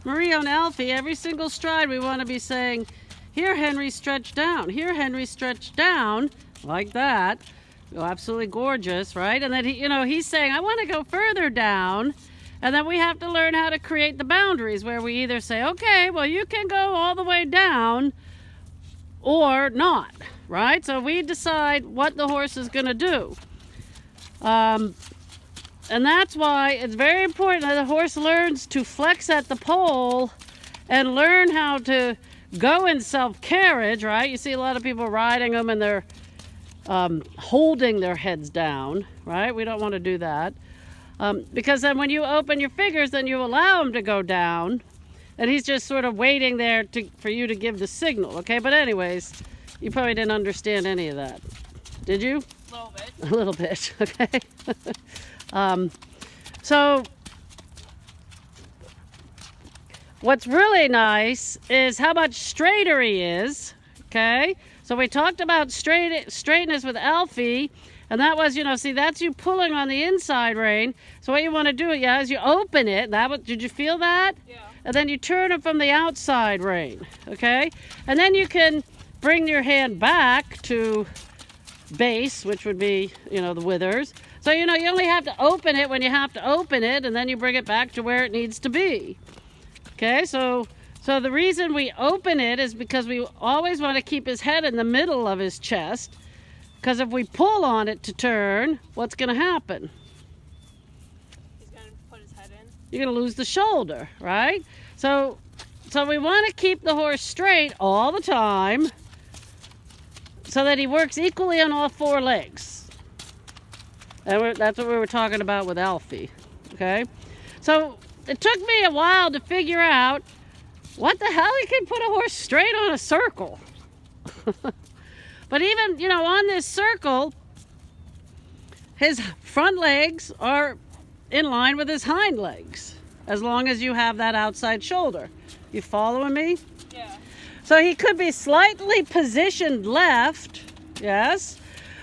Maria and Alfie, every single stride we want to be saying, here Henry, stretch down. Here Henry, stretch down. Like that. Oh, absolutely gorgeous, right? And then he's saying, I want to go further down. And then we have to learn how to create the boundaries where we either say, okay, well, you can go all the way down or not, right? So we decide what the horse is going to do. And that's why it's very important that the horse learns to flex at the pole and learn how to go in self-carriage, right? You see a lot of people riding them and they're holding their heads down, right? We don't want to do that. Because then when you open your fingers, then you allow him to go down, and he's just sort of waiting there for you to give the signal, okay? But anyways, you probably didn't understand any of that. Did you? A little bit. A little bit, okay. So what's really nice is how much straighter he is, okay? So we talked about straightness with Alfie, and that was, see, that's you pulling on the inside rein. So what you want to do, is you open it. Did you feel that? Yeah. And then you turn it from the outside rein, okay? And then you can bring your hand back to base, which would be, the withers. So, you only have to open it when you have to open it, and then you bring it back to where it needs to be. Okay, so the reason we open it is because we always want to keep his head in the middle of his chest. Because if we pull on it to turn, what's going to happen? He's going to put his head in. You're going to lose the shoulder, right? So we want to keep the horse straight all the time so that he works equally on all four legs. And that's what we were talking about with Alfie, okay? So it took me a while to figure out what the hell he can put a horse straight on a circle. But even, on this circle, his front legs are in line with his hind legs, as long as you have that outside shoulder. You following me? Yeah. So he could be slightly positioned left, yes,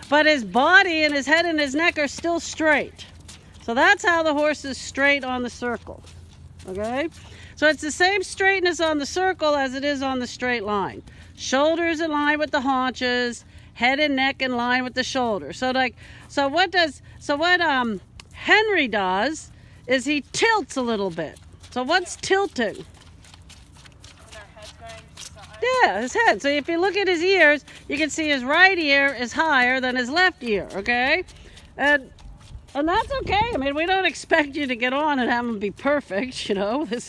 but his body and his head and his neck are still straight. So that's how the horse is straight on the circle, okay? So it's the same straightness on the circle as it is on the straight line. Shoulders in line with the haunches, head and neck in line with the shoulders. So what Henry does is he tilts a little bit. So what's tilting? When our head's going to the side. Yeah, his head. So if you look at his ears, you can see his right ear is higher than his left ear, okay? And that's okay. I mean, we don't expect you to get on and have them be perfect, This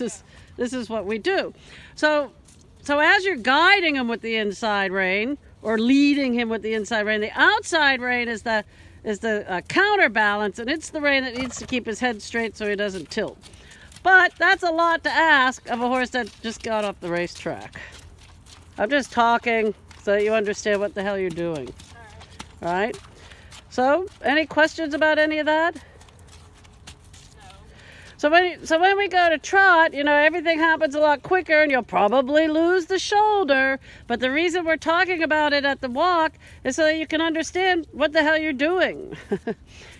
is what we do. So as you're guiding him with the inside rein, or leading him with the inside rein, the outside rein is the counterbalance, and it's the rein that needs to keep his head straight so he doesn't tilt. But that's a lot to ask of a horse that just got off the racetrack. I'm just talking so that you understand what the hell you're doing. All right. All right? So, any questions about any of that? So when we go to trot, everything happens a lot quicker, and you'll probably lose the shoulder. But the reason we're talking about it at the walk is so that you can understand what the hell you're doing.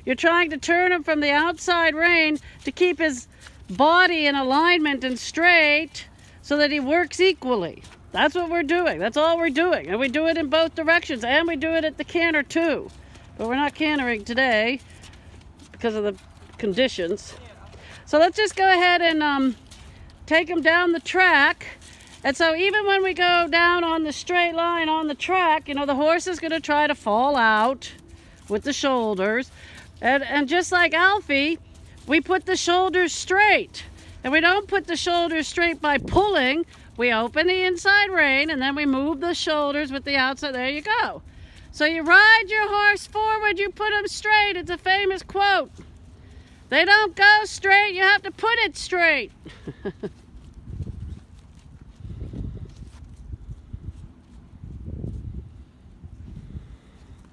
You're trying to turn him from the outside rein to keep his body in alignment and straight so that he works equally. That's what we're doing. That's all we're doing. And we do it in both directions, and we do it at the canter too. But we're not cantering today because of the conditions. So let's just go ahead and take him down the track. And so even when we go down on the straight line on the track, the horse is going to try to fall out with the shoulders. And just like Alfie, we put the shoulders straight. And we don't put the shoulders straight by pulling. We open the inside rein, and then we move the shoulders with the outside. There you go. So you ride your horse forward, you put him straight. It's a famous quote. They don't go straight, you have to put it straight.